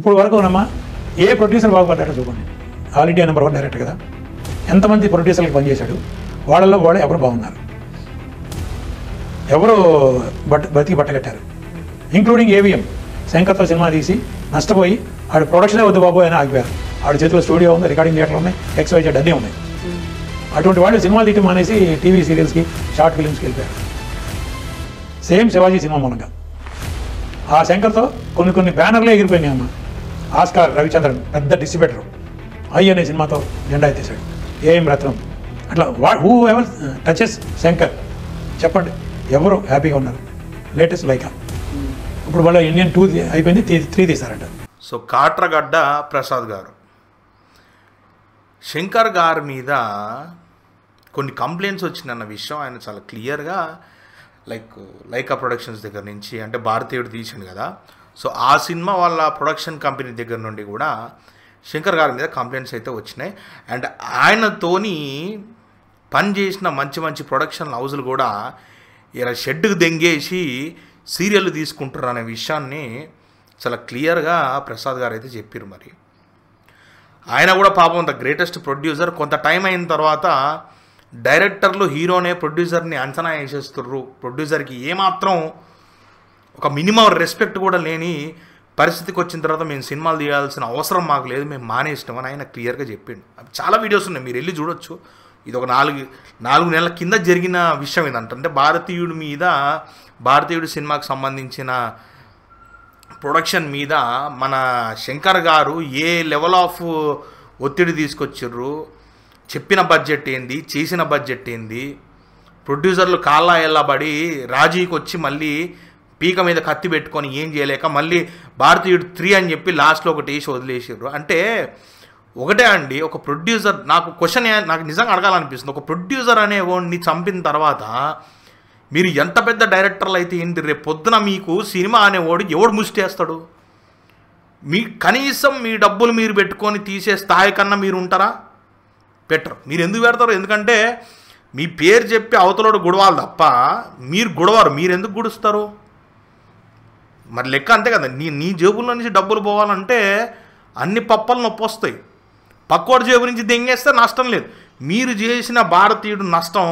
ఇప్పుడు వరకు ఉన్నమ్మా ఏ ప్రొడ్యూసర్ బాగుపడ్డాడో చూడండి. ఆల్ ఇండియా నెంబర్ 1 డైరెక్టర్ కదా. ఎంతమంది ప్రొడ్యూసర్లకు పనిచేశాడు, వాళ్ళల్లో కూడా ఎవరు బాగున్నారు, ఎవరు బతికి బట్టగట్టారు, ఇంక్లూడింగ్ ఏవిఎం. శంకర్తో సినిమా తీసి నష్టపోయి ఆడు ప్రొడక్షనే వద్దు బాబు అని ఆగిపోయారు. ఆడి చేతిలో స్టూడియో ఉంది, రికార్డింగ్ థియేటర్లు ఉన్నాయి, XYZ అన్నీ ఉన్నాయి. అటువంటి వాళ్ళు సినిమాలు తీయటం మానేసి టీవీ సీరియల్స్కి, షార్ట్ ఫిల్మ్స్కి వెళ్ళిపోయారు. సేమ్ శివాజీ సినిమా మూలంగా ఆ శంకర్తో కొన్ని బ్యానర్లే ఎగిరిపోయినాయి అమ్మ. ఆస్కార్ రవిచంద్రన్ పెద్ద డిస్ట్రిబ్యూటర్ అనే సినిమాతో జెండా ఎత్తేసాడు. ఏఎం రత్నం అట్లా హూ ఎవర్ టచెస్ శంకర్ చెప్పండి, ఎవరు హ్యాపీగా ఉన్నారు? లేటెస్ట్ లైకా ఇప్పుడు వాళ్ళ ఇండియన్ 2 అయిపోయింది, 3 తీశారంట. సో కాట్రగడ్డ ప్రసాద్ గారు శంకర్ గారి మీద కొన్ని కంప్లైంట్స్ వచ్చిందన్న విషయం ఆయన చాలా క్లియర్గా లైకా ప్రొడక్షన్స్ దగ్గర నుంచి, అంటే భారతీయుడు తీసిండు కదా, సో ఆ సినిమా వాళ్ళ ప్రొడక్షన్ కంపెనీ దగ్గర నుండి కూడా శంకర్ గారి మీద కంప్లైంట్స్ అయితే వచ్చినాయి. అండ్ ఆయనతోని పనిచేసిన మంచి ప్రొడక్షన్ హౌజులు కూడా ఇలా షెడ్కి దెంగేసి సీరియల్ తీసుకుంటారు అనే విషయాన్ని చాలా క్లియర్గా ప్రసాద్ గారు అయితే చెప్పారు. మరి ఆయన కూడా పాపం ద గ్రేటెస్ట్ ప్రొడ్యూసర్. కొంత టైం అయిన తర్వాత డైరెక్టర్లు హీరోనే ప్రొడ్యూసర్ని అంచనా వేసేస్తుర్రు, ప్రొడ్యూసర్కి ఏమాత్రం ఒక మినిమం రెస్పెక్ట్ కూడా లేని పరిస్థితికి వచ్చిన తర్వాత మేము సినిమాలు తీయాల్సిన అవసరం మాకు లేదు, మేము మానేస్తాం అని ఆయన క్లియర్గా చెప్పిండు. చాలా వీడియోస్ ఉన్నాయి, మీరు వెళ్ళి చూడొచ్చు. ఇది ఒక 4 నెలల కింద జరిగిన విషయం ఇదంట. అంటే భారతీయుడు సినిమాకి సంబంధించిన ప్రొడక్షన్ మీద మన శంకర్ గారు ఏ లెవెల్ ఆఫ్ ఒత్తిడి తీసుకొచ్చిర్రు, చెప్పిన బడ్జెట్ ఏంది, చేసిన బడ్జెట్ ఏంది, ప్రొడ్యూసర్లు కాళ్ళ ఎల్లబడి రాజీకి వచ్చి మళ్ళీ పీక మీద కత్తి పెట్టుకొని ఏం చేయలేక మళ్ళీ భారతీయుడు 3 అని చెప్పి లాస్ట్లో ఒకటి వేసి వదిలేసారు. అంటే ఒకటే అండి, ఒక ప్రొడ్యూసర్ నాకు నిజంగా అడగాలనిపిస్తుంది. ఒక ప్రొడ్యూసర్ అనేవాడిని చంపిన తర్వాత మీరు ఎంత పెద్ద డైరెక్టర్లు అయితే ఏంటి, రేపు పొద్దున మీకు సినిమా అనేవాడు ఎవడు ముష్టేస్తాడు? కనీసం మీ డబ్బులు మీరు పెట్టుకొని తీసే స్థాయి కన్నా మీరు ఉంటారా? పెట్టరు. మీరు ఎందుకు పెడతారు? ఎందుకంటే మీ పేరు చెప్పి అవతలోడు గుడవాలి తప్ప మీరు గుడవారు. మీరు ఎందుకు గుడుస్తారు? మరి లెక్క అంతే కదా. నీ జేబుల్లో నుంచి డబ్బులు పోవాలంటే అన్ని పప్పలు నొప్పి వస్తాయి. పక్కోడి జేబు నుంచి దెంగేస్తే నష్టం లేదు. మీరు చేసిన భారతీయుడు నష్టం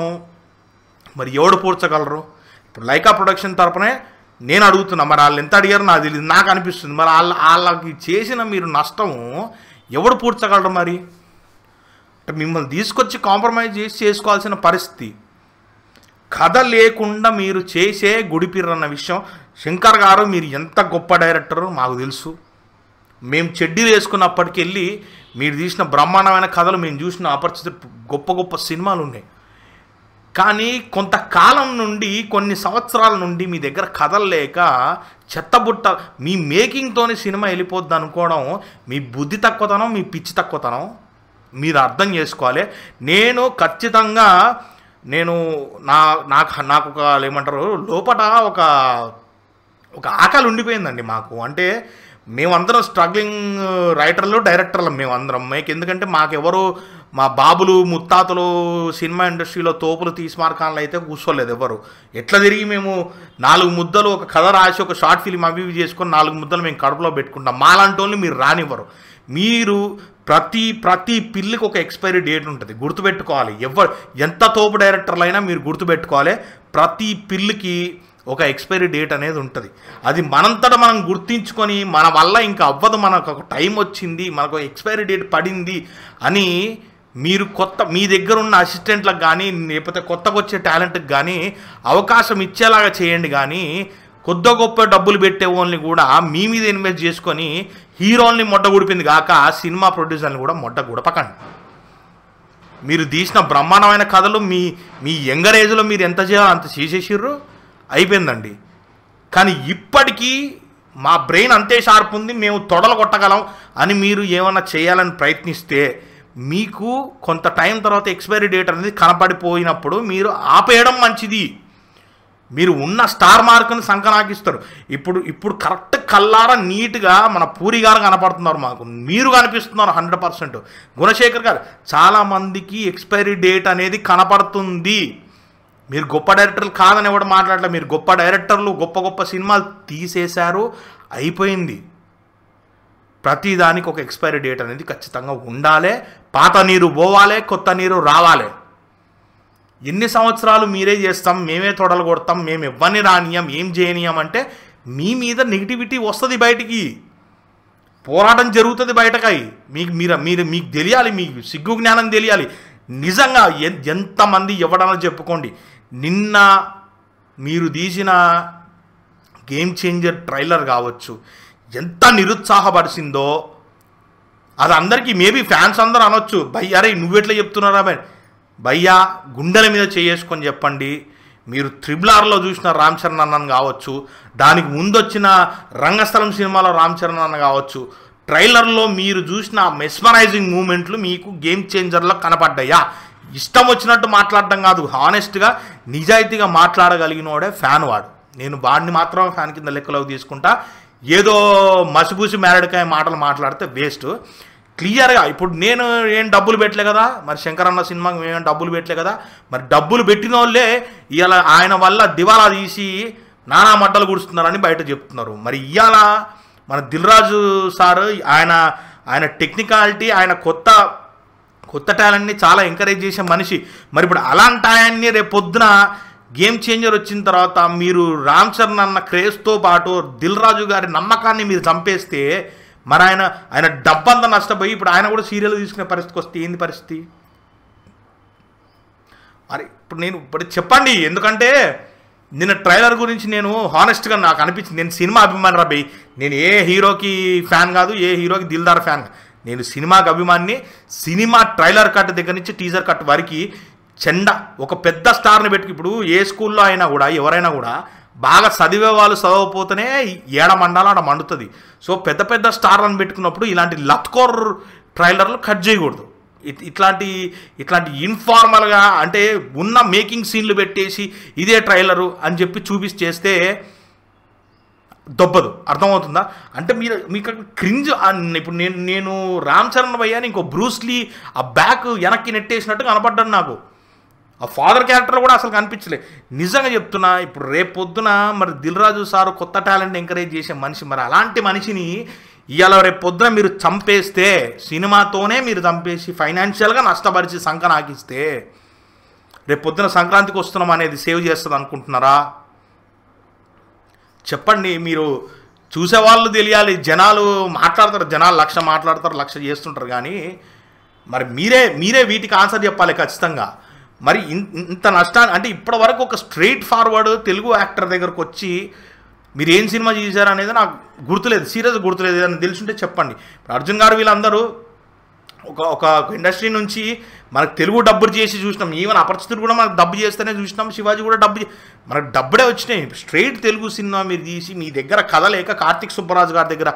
మరి ఎవడు పూడ్చగలరు? ఇప్పుడు లైకా ప్రొడక్షన్ తరపునే నేను అడుగుతున్నా, మరి వాళ్ళు ఎంత అడిగారో నాకు తెలియదు, నాకు అనిపిస్తుంది. మరి వాళ్ళకి చేసిన మీరు నష్టం ఎవడు పూడ్చగలరు? మరి అంటే మిమ్మల్ని తీసుకొచ్చి కాంప్రమైజ్ చేసుకోవాల్సిన పరిస్థితి. కథ లేకుండా మీరు చేసే గుడిపిర్రన్న విషయం శంకర్ గారు మీరు ఎంత గొప్ప డైరెక్టరో మాకు తెలుసు. మేము చెడ్డీలు వేసుకున్నప్పటికెళ్ళి మీరు తీసిన బ్రహ్మాండమైన కథలు మేము చూసిన ఆపర్చునిటీ గొప్ప సినిమాలు ఉన్నాయి. కానీ కొంతకాలం నుండి కొన్ని సంవత్సరాల నుండి మీ దగ్గర కథలు లేక చెత్తబుట్ట మీ మేకింగ్తోనే సినిమా వెళ్ళిపోద్ది అనుకోవడం మీ బుద్ధి తక్కువతనం, మీ పిచ్చి తక్కువతనం మీరు అర్థం చేసుకోవాలి. నేను ఖచ్చితంగా నాకు ఒక ఏమంటారు లోపల ఒక ఆకలి ఉండిపోయిందండి మాకు. అంటే మేమందరం స్ట్రగ్లింగ్ రైటర్లు, డైరెక్టర్లు మేమందరం. ఎందుకంటే మాకెవరు మా బాబులు ముత్తాతలు సినిమా ఇండస్ట్రీలో తోపులు తీసిమార్కాన్లు అయితే కూర్చోలేదు ఎవరు. ఎట్లా తిరిగి మేము 4 ముద్దలు ఒక కథ రాసి ఒక షార్ట్ ఫిల్మ్ అవి చేసుకొని 4 ముద్దలు మేము కడుపులో పెట్టుకుంటాం. మాలాంటి వాళ్ళు మీరు రానివ్వరు. మీరు ప్రతి పిల్లికి ఒక ఎక్స్పైరీ డేట్ ఉంటుంది, గుర్తుపెట్టుకోవాలి. ఎంత తోపు డైరెక్టర్లు అయినా మీరు గుర్తుపెట్టుకోవాలి. ప్రతి పిల్లికి ఒక ఎక్స్పైరీ డేట్ అనేది ఉంటుంది. అది మనంతటా మనం గుర్తించుకొని మన వల్ల ఇంకా అవ్వదు, మనకు ఒక టైం వచ్చింది, మనకు ఎక్స్పైరీ డేట్ పడింది అని మీరు మీ దగ్గర ఉన్న అసిస్టెంట్లకు కానీ లేకపోతే కొత్తగా వచ్చే టాలెంట్కి కానీ అవకాశం ఇచ్చేలాగా చేయండి. కానీ కొద్ది గొప్ప డబ్బులు పెట్టే వాళ్ళని కూడా మీ మీద ఇన్వెస్ట్ చేసుకొని హీరోల్ని మొట్ట గుడిపింది కాక సినిమా ప్రొడ్యూసర్ని కూడా మొట్ట గుడపకండి. మీరు తీసిన బ్రహ్మాండమైన కథలు మీ యంగర్ ఏజ్లో మీరు ఎంత చేయాలో అంత చేసేసిర్రు, అయిపోయిందండి. కానీ ఇప్పటికీ మా బ్రెయిన్ అంతే షార్ప్ ఉంది, మేము తొడలు కొట్టగలం అని మీరు ఏమన్నా చేయాలని ప్రయత్నిస్తే మీకు కొంత టైం తర్వాత ఎక్స్పైరీ డేట్ అనేది కనపడిపోయినప్పుడు మీరు ఆపేయడం మంచిది. మీరు ఉన్న స్టార్ మార్క్ని సంకనాకిస్తారు. ఇప్పుడు కరెక్ట్ కల్లారా నీట్గా మన పూరి గారు కనపడుతున్నారు, మాకు మీరు కనిపిస్తున్నారు 100%. గుణశేఖర్ గారు చాలామందికి ఎక్స్పైరీ డేట్ అనేది కనపడుతుంది. మీరు గొప్ప డైరెక్టర్లు కాదని ఎవడు మాట్లాడలే. మీరు గొప్ప డైరెక్టర్లు గొప్ప సినిమాలు తీసేశారు, అయిపోయింది. ప్రతిదానికి ఒక ఎక్స్పైరీ డేట్ అనేది ఖచ్చితంగా ఉండాలి. పాత నీరు పోవాలి, కొత్త నీరు రావాలి. ఎన్ని సంవత్సరాలు మీరే చేస్తాం, మేమే తొడలు కొడతాం, మేము ఇవ్వని రానియం, ఏం చేయనీయం అంటే మీ మీద నెగిటివిటీ వస్తుంది, బయటికి పోరాటం జరుగుతుంది బయటకాయి. మీకు తెలియాలి, మీకు సిగ్గు జ్ఞానం తెలియాలి. నిజంగా ఎంతమంది ఎవడన్నా చెప్పుకోండి, నిన్న మీరు తీసిన గేమ్ చేంజర్ ట్రైలర్ కావచ్చు ఎంత నిరుత్సాహపరిచిందో అది అందరికీ. మేబీ ఫ్యాన్స్ అందరూ అనొచ్చు, భయ్యా అరే నువ్వెట్లా చెప్తున్నారా భయ్యా, గుండెల మీద చేసుకొని చెప్పండి. మీరు RRRలో చూసిన రామ్ చరణ్ అన్నను కావచ్చు, దానికి ముందు వచ్చిన రంగస్థలం సినిమాలో రామ్ చరణ్ అన్న కావచ్చు, ట్రైలర్లో మీరు చూసిన మెస్మరైజింగ్ మూమెంట్లు మీకు గేమ్ చేంజర్లో కనపడ్డాయా? ఇష్టం వచ్చినట్టు మాట్లాడడం కాదు, హానెస్ట్గా నిజాయితీగా మాట్లాడగలిగినోడే ఫ్యాన్ వాడు. నేను వాడిని మాత్రం ఫ్యాన్ కింద లెక్కలోకి తీసుకుంటా. ఏదో మసిపూసి మేరడికాయ మాటలు మాట్లాడితే వేస్ట్. క్లియర్గా ఇప్పుడు నేను ఏం డబ్బులు పెట్టలే కదా, మరి శంకర్ అన్న సినిమాకి మేమేం డబ్బులు పెట్టలే కదా, మరి డబ్బులు పెట్టిన వాళ్ళే ఇవాళ ఆయన వల్ల దివాలా తీసి నానా మట్టలు గుడుస్తున్నారని బయట చెప్తున్నారు. మరి ఇవాళ మన దిల్ రాజు సార్ ఆయన టెక్నికాలిటీ, ఆయన కొత్త టాలెంట్ని చాలా ఎంకరేజ్ చేసే మనిషి. మరి ఇప్పుడు అలాంటి ఆయన్ని రేపు పొద్దున గేమ్ చేంజర్ వచ్చిన తర్వాత మీరు రామ్ చరణ్ అన్న క్రేజ్తో పాటు దిల్ రాజు గారి నమ్మకాన్ని మీరు చంపేస్తే మరి ఆయన డబ్బంతా నష్టపోయి ఇప్పుడు ఆయన కూడా సీరియల్ తీసుకునే పరిస్థితికి వస్తే ఏంది పరిస్థితి? మరి ఇప్పుడు చెప్పండి. ఎందుకంటే నిన్న ట్రైలర్ గురించి నేను హానెస్ట్గా నాకు అనిపించింది, నేను సినిమా అభిమాని రాబోయి, నేను ఏ హీరోకి ఫ్యాన్ కాదు, ఏ హీరోకి దిల్దార్ ఫ్యాన్ కాదు, నేను సినిమాకి అభిమాని. సినిమా ట్రైలర్ కట్ దగ్గర నుంచి టీజర్ కట్ వరకు ఒక పెద్ద స్టార్ని పెట్టుకు, ఇప్పుడు ఏ స్కూల్లో అయినా కూడా ఎవరైనా కూడా బాగా చదివే వాళ్ళు చదవకపోతేనే ఏడ మండాలో ఆడ మండుతుంది. సో పెద్ద స్టార్లను పెట్టుకున్నప్పుడు ఇలాంటి లత్కోర్ ట్రైలర్లు కట్ చేయకూడదు. ఇట్లాంటి ఇన్ఫార్మల్గా అంటే ఉన్న మేకింగ్ సీన్లు పెట్టేసి ఇదే ట్రైలరు అని చెప్పి చేస్తే దొబ్బదు. అర్థమవుతుందా? అంటే మీకు క్రింజ్. ఇప్పుడు నేను రామ్ చరణ్ భయ్యాని ఇంకో బ్రూస్లీ ఆ బ్యాక్ వెనక్కి నెట్టేసినట్టు కనపడ్డాను నాకు. ఆ ఫాదర్ క్యారెక్టర్ కూడా అసలు కనిపించలే. నిజంగా చెప్తున్నా, ఇప్పుడు రేపు పొద్దున మరి దిల్ రాజు సారు కొత్త టాలెంట్ ఎంకరేజ్ చేసే మనిషి, మరి అలాంటి మనిషిని ఇవాళ రేపు పొద్దున మీరు చంపేస్తే, సినిమాతోనే మీరు చంపేసి ఫైనాన్షియల్గా నష్టపరిచి సంకనాకిస్తే రేపు పొద్దున సంక్రాంతికి వస్తున్నాం అనేది సేవ్ చేస్తుంది అనుకుంటున్నారా? చెప్పండి. మీరు చూసేవాళ్ళు తెలియాలి. జనాలు మాట్లాడతారు, జనాలు 1,00,000 మాట్లాడతారు, 1,00,000 చేస్తుంటారు. కానీ మరి మీరే వీటికి ఆన్సర్ చెప్పాలి ఖచ్చితంగా. మరి ఇంత నష్టాన్ని అంటే ఇప్పటి వరకు ఒక స్ట్రైట్ ఫార్వర్డ్ తెలుగు యాక్టర్ దగ్గరకు వచ్చి మీరు ఏం సినిమా చేశారు అనేది నాకు గుర్తులేదు, సీరియస్గా గుర్తులేదు. ఏదైనా తెలుసుంటే చెప్పండి. ఇప్పుడు అర్జున్ గారు వీళ్ళందరూ ఒక ఇండస్ట్రీ నుంచి మనకు తెలుగు డబ్బు చేసి చూసినాం. ఈవెన్ అపరిచితుడు కూడా మనకు డబ్బు చేస్తేనే చూసినాం. శివాజీ కూడా మనకు డబ్బుడే వచ్చినాయి. స్ట్రైట్ తెలుగు సినిమా మీరు తీసి మీ దగ్గర కథ లేక కార్తిక్ సుబ్బరాజు గారి దగ్గర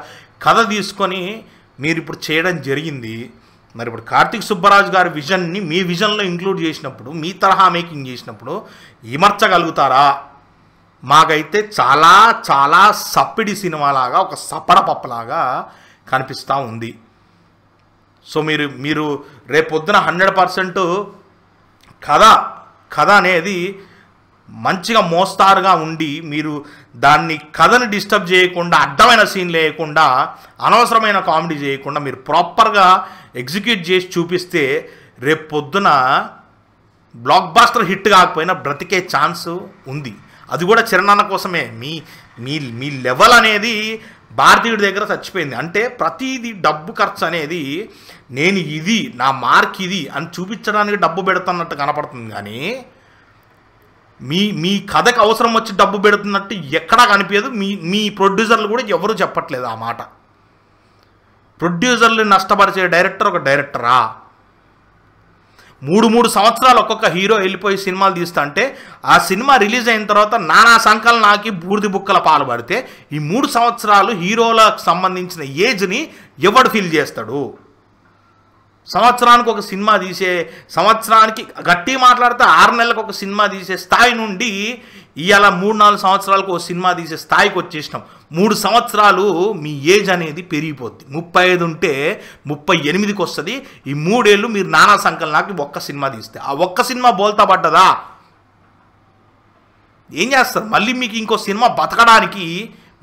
కథ తీసుకొని మీరు ఇప్పుడు చేయడం జరిగింది. మరి ఇప్పుడు కార్తిక్ సుబ్బరాజు గారి విజన్ని మీ విజన్లో ఇంక్లూడ్ చేసినప్పుడు, మీ తరహా మేకింగ్ చేసినప్పుడు విమర్చగలుగుతారా? మాకైతే చాలా చాలా సప్పిడి సినిమాలాగా, ఒక సప్పడ పప్పలాగా కనిపిస్తూ ఉంది. సో మీరు రేపొద్దున 100% కథ అనేది మంచిగా మోస్తారుగా ఉండి, మీరు దాన్ని కథని డిస్టర్బ్ చేయకుండా, అడ్డమైన సీన్ లేకుండా, అనవసరమైన కామెడీ చేయకుండా మీరు ప్రాపర్గా ఎగ్జిక్యూట్ చేసి చూపిస్తే రేపు పొద్దున బ్లాక్ బాస్టర్ హిట్ కాకపోయినా బ్రతికే ఛాన్స్ ఉంది. అది కూడా చిరణాన్న కోసమే. మీ లెవెల్ అనేది భారతీయుడి దగ్గర చచ్చిపోయింది. అంటే ప్రతిదీ డబ్బు ఖర్చు అనేది, నేను ఇది నా మార్క్ ఇది అని చూపించడానికి డబ్బు పెడుతున్నట్టు కనపడుతుంది. కానీ మీ కథకు అవసరం వచ్చి డబ్బు పెడుతున్నట్టు ఎక్కడా కనిపించదు. మీ ప్రొడ్యూసర్లు కూడా ఎవరు చెప్పట్లేదు ఆ మాట. ప్రొడ్యూసర్లు నష్టపరిచే డైరెక్టర్ ఒక డైరెక్టరా? 3 సంవత్సరాలు ఒక్కొక్క హీరో వెళ్ళిపోయి సినిమాలు తీస్తా అంటే, ఆ సినిమా రిలీజ్ అయిన తర్వాత నానా సంకలనాకి బూడిది బుక్కల పాలు పడితే ఈ 3 సంవత్సరాలు హీరోలకు సంబంధించిన ఏజ్ని ఎవడు ఫీల్ చేస్తాడు? సంవత్సరానికి ఒక సినిమా సంవత్సరానికి గట్టి మాట్లాడితే 6 నెలలకు ఒక సినిమా తీసే స్థాయి నుండి ఇవాళ 3-4 సంవత్సరాలకు ఒక సినిమా తీసే స్థాయికి వచ్చేసినాం. 3 సంవత్సరాలు మీ ఏజ్ అనేది పెరిగిపోద్ది. 35 ఉంటే 38కి వస్తుంది. ఈ 3 ఏళ్ళు మీరు నానా సంకలనాకి ఒక్క సినిమా తీస్తే, ఆ ఒక్క సినిమా బోల్తా పడ్డదా? ఏం చేస్తారు? మళ్ళీ మీకు ఇంకో సినిమా బతకడానికి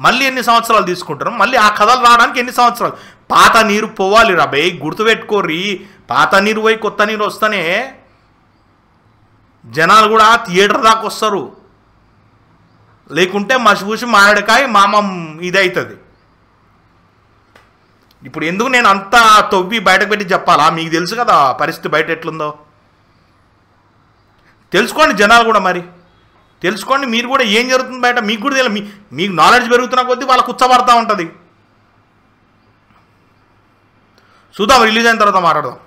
మళ్ళీ ఎన్ని సంవత్సరాలు తీసుకుంటారు? మళ్ళీ ఆ కథలు రావడానికి ఎన్ని సంవత్సరాలు? పాత నీరు పోవాలి రా బే, గుర్తుపెట్టుకోర్రి. పాత నీరు పోయి కొత్త నీరు వస్తేనే జనాలు కూడా థియేటర్ దాకా వస్తారు. లేకుంటే మసిపూసి మామిడికాయ మామం ఇది అవుతుంది. ఇప్పుడు ఎందుకు నేను అంతా తవ్వి బయటకు పెట్టి చెప్పాలా? మీకు తెలుసు కదా పరిస్థితి బయట ఎట్లుందో. తెలుసుకోండి జనాలు కూడా, మరి తెలుసుకోండి మీరు కూడా ఏం జరుగుతుంది బయట. మీకు కూడా తెలియదు, మీకు నాలెడ్జ్ పెరుగుతున్న కొద్దీ వాళ్ళకు ఉత్సపడతా ఉంటుంది. చూద్దాం, రిలీజ్ అయిన తర్వాత మాట్లాడదాం.